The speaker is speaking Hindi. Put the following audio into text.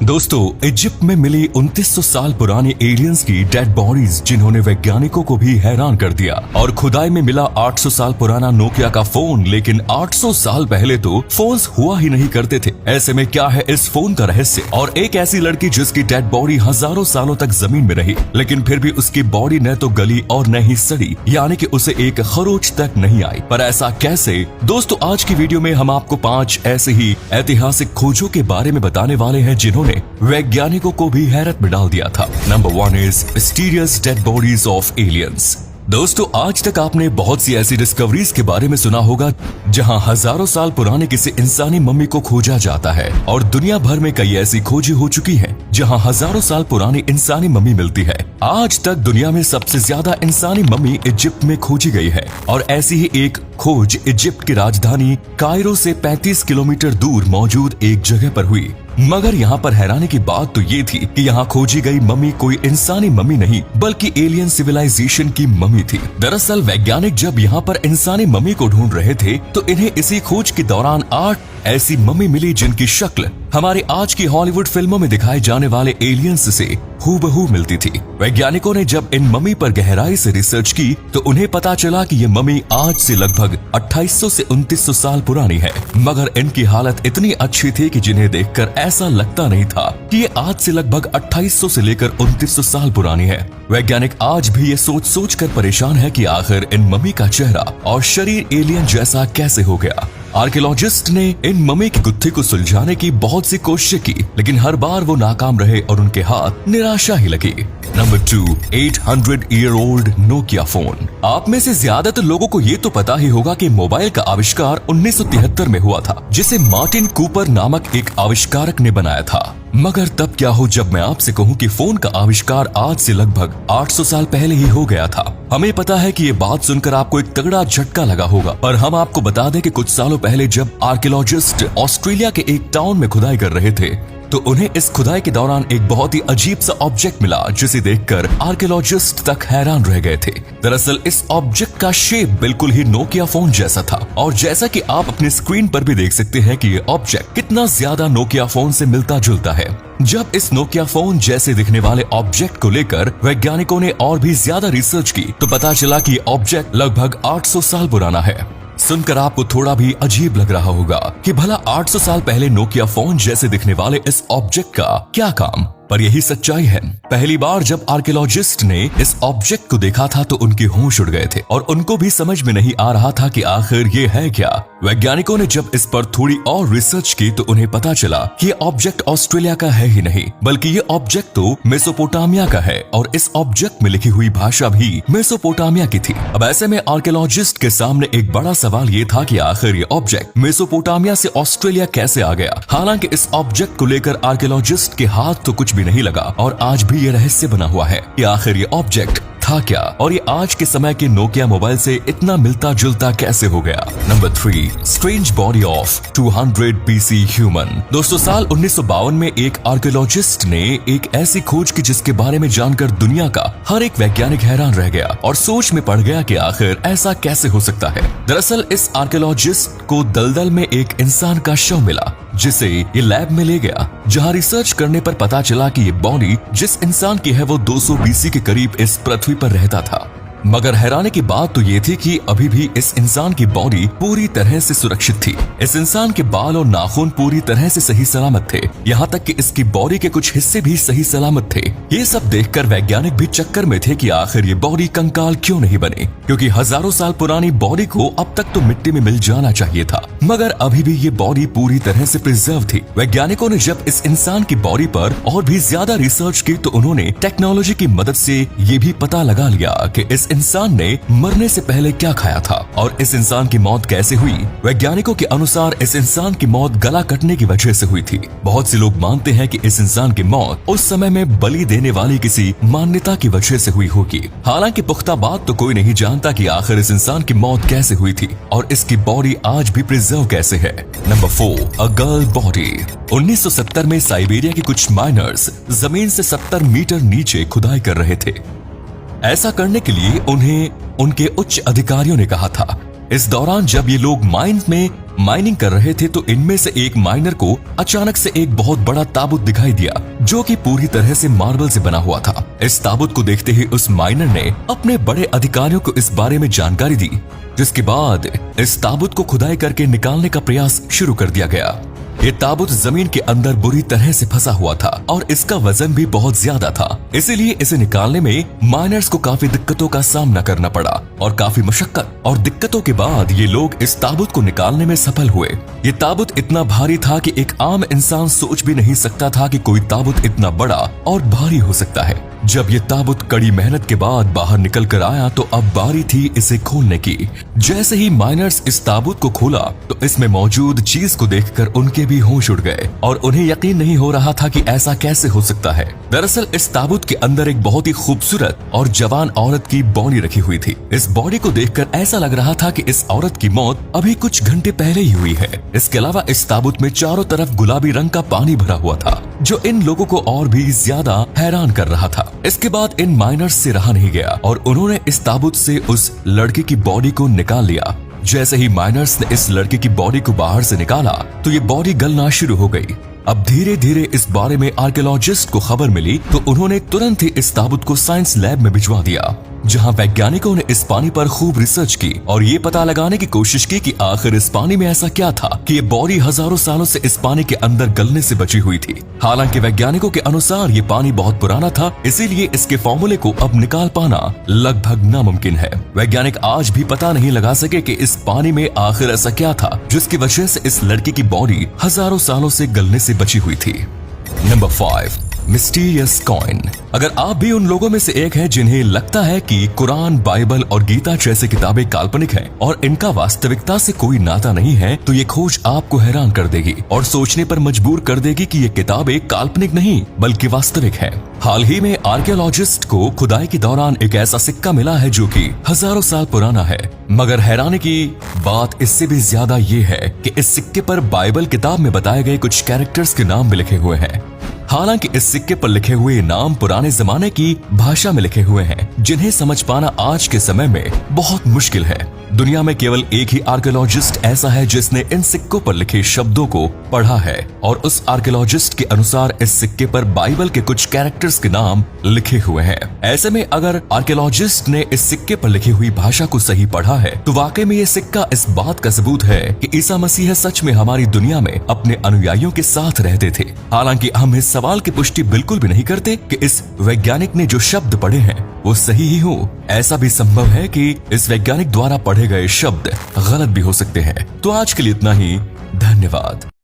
दोस्तों, इजिप्ट में मिली 2900 साल पुरानी एलियंस की डेड बॉडीज जिन्होंने वैज्ञानिकों को भी हैरान कर दिया। और खुदाई में मिला 800 साल पुराना नोकिया का फोन, लेकिन 800 साल पहले तो फोन्स हुआ ही नहीं करते थे। ऐसे में क्या है इस फोन का रहस्य? और एक ऐसी लड़की जिसकी डेड बॉडी हजारों सालों तक जमीन में रही, लेकिन फिर भी उसकी बॉडी न तो गली और न ही सड़ी, यानी कि उसे एक खरोच तक नहीं आई। पर ऐसा कैसे? दोस्तों, आज की वीडियो में हम आपको 5 ऐसे ही ऐतिहासिक खोजों के बारे में बताने वाले हैं जिन्होंने वैज्ञानिकों को भी हैरत में डाल दिया था। Number 1 is mysterious dead bodies of aliens. दोस्तों, आज तक आपने बहुत सी ऐसी डिस्कवरीज के बारे में सुना होगा जहां हजारों साल पुराने किसी इंसानी मम्मी को खोजा जाता है, और दुनिया भर में कई ऐसी खोजें हो चुकी हैं जहां हजारों साल पुरानी इंसानी मम्मी मिलती है। आज तक दुनिया में सबसे ज्यादा इंसानी मम्मी इजिप्ट में खोजी गई है, और ऐसी ही एक खोज इजिप्ट की राजधानी कायरो से 35 किलोमीटर दूर मौजूद एक जगह पर हुई। मगर यहाँ पर हैरानी की बात तो ये थी कि यहाँ खोजी गई मम्मी कोई इंसानी मम्मी नहीं, बल्कि एलियन सिविलाइजेशन की मम्मी थी। दरअसल वैज्ञानिक जब यहाँ पर इंसानी मम्मी को ढूंढ रहे थे तो इन्हें इसी खोज के दौरान 8 ऐसी मम्मी मिली जिनकी शक्ल हमारे आज की हॉलीवुड फिल्मों में दिखाए जाने वाले एलियंस से हूबहू मिलती थी। वैज्ञानिकों ने जब इन मम्मी पर गहराई से रिसर्च की तो उन्हें पता चला कि ये मम्मी आज से लगभग 2800 से 2900 साल पुरानी है। मगर इनकी हालत इतनी अच्छी थी कि जिन्हें देखकर ऐसा लगता नहीं था कि ये आज से लगभग 2800 से लेकर 2900 साल पुरानी है। वैज्ञानिक आज भी ये सोच कर परेशान है कि आखिर इन मम्मी का चेहरा और शरीर एलियन जैसा कैसे हो गया। आर्कियोलॉजिस्ट ने इन मम्मी की गुत्थी को सुलझाने की बहुत सी कोशिशें की, लेकिन हर बार वो नाकाम रहे और उनके हाथ निराशा ही लगी। Number 2, 800-year-old Nokia phone. आप में से ज्यादातर लोगों को ये तो पता ही होगा कि मोबाइल का आविष्कार 1973 में हुआ था, जिसे मार्टिन कूपर नामक एक आविष्कारक ने बनाया था। मगर तब क्या हो जब मैं आपसे कहूँ कि फोन का आविष्कार आज से लगभग 800 साल पहले ही हो गया था। हमें पता है कि ये बात सुनकर आपको एक तगड़ा झटका लगा होगा, पर हम आपको बता दें कि कुछ सालों पहले जब आर्कियोलॉजिस्ट ऑस्ट्रेलिया के एक टाउन में खुदाई कर रहे थे तो उन्हें इस खुदाई के दौरान एक बहुत ही अजीब सा ऑब्जेक्ट मिला, जिसे देखकर आर्कियोलॉजिस्ट तक हैरान रह गए थे। दरअसल इस ऑब्जेक्ट का शेप बिल्कुल ही नोकिया फोन जैसा था, और जैसा कि आप अपने स्क्रीन पर भी देख सकते हैं कि ये ऑब्जेक्ट कितना ज्यादा नोकिया फोन से मिलता जुलता है। जब इस नोकिया फोन जैसे दिखने वाले ऑब्जेक्ट को लेकर वैज्ञानिकों ने और भी ज्यादा रिसर्च की तो पता चला कि ये ऑब्जेक्ट लगभग 800 साल पुराना है। सुनकर आपको थोड़ा भी अजीब लग रहा होगा कि भला 800 साल पहले नोकिया फोन जैसे दिखने वाले इस ऑब्जेक्ट का क्या काम, पर यही सच्चाई है। पहली बार जब आर्कियोलॉजिस्ट ने इस ऑब्जेक्ट को देखा था तो उनके होश उड़ गए थे, और उनको भी समझ में नहीं आ रहा था कि आखिर ये है क्या। वैज्ञानिकों ने जब इस पर थोड़ी और रिसर्च की तो उन्हें पता चला कि ये ऑब्जेक्ट ऑस्ट्रेलिया का है ही नहीं, बल्कि ये ऑब्जेक्ट तो मेसोपोटामिया का है, और इस ऑब्जेक्ट में लिखी हुई भाषा भी मेसोपोटामिया की थी। अब ऐसे में आर्कियोलॉजिस्ट के सामने एक बड़ा सवाल ये था कि आखिर ये ऑब्जेक्ट मेसोपोटामिया से ऑस्ट्रेलिया कैसे आ गया। हालांकि इस ऑब्जेक्ट को लेकर आर्कियोलॉजिस्ट के हाथ तो कुछ भी नहीं लगा, और आज भी ये रहस्य बना हुआ है कि आखिर ये ऑब्जेक्ट था क्या, और ये आज के समय के नोकिया मोबाइल से इतना मिलता जुलता कैसे हो गया। Number 3, strange body of 200 BC human. दोस्तों, साल 1952 में एक आर्कियोलॉजिस्ट ने एक ऐसी खोज की जिसके बारे में जानकर दुनिया का हर एक वैज्ञानिक हैरान रह गया और सोच में पड़ गया कि आखिर ऐसा कैसे हो सकता है। दरअसल इस आर्कियोलॉजिस्ट को दलदल में एक इंसान का शव मिला, जिसे ये लैब में ले गया, जहां रिसर्च करने पर पता चला कि ये बॉडी जिस इंसान की है वो 200 BC के करीब इस पृथ्वी पर रहता था। मगर हैरानी की बात तो ये थी कि अभी भी इस इंसान की बॉडी पूरी तरह से सुरक्षित थी। इस इंसान के बाल और नाखून पूरी तरह से सही सलामत थे, यहाँ तक कि इसकी बॉडी के कुछ हिस्से भी सही सलामत थे। ये सब देखकर वैज्ञानिक भी चक्कर में थे कि आखिर ये बॉडी कंकाल क्यों नहीं बनी, क्योंकि हजारों साल पुरानी बॉडी को अब तक तो मिट्टी में मिल जाना चाहिए था, मगर अभी भी ये बॉडी पूरी तरह से प्रिजर्व थी। वैज्ञानिकों ने जब इस इंसान की बॉडी पर और भी ज्यादा रिसर्च की तो उन्होंने टेक्नोलॉजी की मदद से ये भी पता लगा लिया कि इस इंसान ने मरने से पहले क्या खाया था और इस इंसान की मौत कैसे हुई। वैज्ञानिकों के अनुसार इस इंसान की मौत गला कटने की वजह से हुई थी। बहुत से लोग मानते हैं कि इस इंसान की मौत उस समय में बलि देने वाली किसी मान्यता की वजह से हुई होगी। हालांकि पुख्ता बात तो कोई नहीं जानता कि आखिर इस इंसान की मौत कैसे हुई थी और इसकी बॉडी आज भी प्रिजर्व कैसे है। Number 4, a girl body. 1970 में साइबेरिया के कुछ माइनर्स जमीन से 70 मीटर नीचे खुदाई कर रहे थे। ऐसा करने के लिए उन्हें उनके उच्च अधिकारियों ने कहा था। इस दौरान जब ये लोग माइंस में माइनिंग कर रहे थे तो इनमें से एक माइनर को अचानक से एक बहुत बड़ा ताबूत दिखाई दिया जो कि पूरी तरह से मार्बल से बना हुआ था। इस ताबूत को देखते ही उस माइनर ने अपने बड़े अधिकारियों को इस बारे में जानकारी दी, जिसके बाद इस ताबूत को खुदाई करके निकालने का प्रयास शुरू कर दिया गया। ये ताबूत जमीन के अंदर बुरी तरह से फंसा हुआ था और इसका वजन भी बहुत ज्यादा था, इसीलिए इसे निकालने में माइनर्स को काफी दिक्कतों का सामना करना पड़ा और काफी मशक्कत और दिक्कतों के बाद ये लोग इस ताबूत को निकालने में सफल हुए। ये ताबूत इतना भारी था कि एक आम इंसान सोच भी नहीं सकता था कि कोई ताबूत इतना बड़ा और भारी हो सकता है। जब ये ताबूत कड़ी मेहनत के बाद बाहर निकल कर आया तो अब बारी थी इसे खोलने की। जैसे ही माइनर्स इस ताबूत को खोला तो इसमें मौजूद चीज को देखकर उनके भी होश उड़ गए और उन्हें यकीन नहीं हो रहा था कि ऐसा कैसे हो सकता है। दरअसल इस ताबूत के अंदर एक बहुत ही खूबसूरत और जवान औरत की बॉडी रखी हुई थी। इस बॉडी को देखकर ऐसा लग रहा था कि इस औरत की मौत अभी कुछ घंटे पहले ही हुई है। इसके अलावा इस ताबूत में चारों तरफ गुलाबी रंग का पानी भरा हुआ था जो इन लोगों को और भी ज्यादा हैरान कर रहा था। इसके बाद इन माइनर्स से रहा नहीं गया और उन्होंने इस ताबूत से उस लड़के की बॉडी को निकाल लिया। जैसे ही माइनर्स ने इस लड़के की बॉडी को बाहर से निकाला तो ये बॉडी गलना शुरू हो गई। अब धीरे धीरे इस बारे में आर्कियोलॉजिस्ट को खबर मिली तो उन्होंने तुरंत ही इस ताबूत को साइंस लैब में भिजवा दिया, जहां वैज्ञानिकों ने इस पानी पर खूब रिसर्च की और ये पता लगाने की कोशिश की कि आखिर इस पानी में ऐसा क्या था कि ये बॉडी हजारों सालों से इस पानी के अंदर गलने से बची हुई थी। हालांकि वैज्ञानिकों के अनुसार ये पानी बहुत पुराना था, इसीलिए इसके फॉर्मूले को अब निकाल पाना लगभग नामुमकिन है। वैज्ञानिक आज भी पता नहीं लगा सके कि इस पानी में आखिर ऐसा क्या था जिसकी वजह से इस लड़की की बॉडी हजारों सालों से गलने से बची हुई थी। Number 5, mysterious coin. अगर आप भी उन लोगों में से एक हैं जिन्हें लगता है कि कुरान, बाइबल और गीता जैसी किताबें काल्पनिक हैं और इनका वास्तविकता से कोई नाता नहीं है, तो ये खोज आपको हैरान कर देगी और सोचने पर मजबूर कर देगी कि ये किताबें काल्पनिक नहीं बल्कि वास्तविक हैं। हाल ही में आर्कियोलॉजिस्ट को खुदाई के दौरान एक ऐसा सिक्का मिला है जो कि हजारों साल पुराना है, मगर हैरानी की बात इससे भी ज्यादा ये है कि इस सिक्के पर बाइबल किताब में बताए गए कुछ कैरेक्टर्स के नाम भी लिखे हुए हैं। हालांकि इस सिक्के पर लिखे हुए नाम पुराने जमाने की भाषा में लिखे हुए हैं, जिन्हें समझ पाना आज के समय में बहुत मुश्किल है। दुनिया में केवल एक ही आर्कियोलॉजिस्ट ऐसा है जिसने इन सिक्कों पर लिखे शब्दों को पढ़ा है और उस आर्कियोलॉजिस्ट के अनुसार इस सिक्के पर बाइबल के कुछ कैरेक्टर्स के नाम लिखे हुए हैं। ऐसे में अगर आर्कियोलॉजिस्ट ने इस सिक्के पर लिखी हुई भाषा को सही पढ़ा है तो वाकई में ये सिक्का इस बात का सबूत है कि ईसा मसीह सच में हमारी दुनिया में अपने अनुयायियों के साथ रहते थे। हालांकि हम इस सवाल की पुष्टि बिल्कुल भी नहीं करते कि इस वैज्ञानिक ने जो शब्द पढ़े हैं वो सही ही हो। ऐसा भी संभव है कि इस वैज्ञानिक द्वारा पढ़े गए शब्द गलत भी हो सकते हैं। तो आज के लिए इतना ही। धन्यवाद।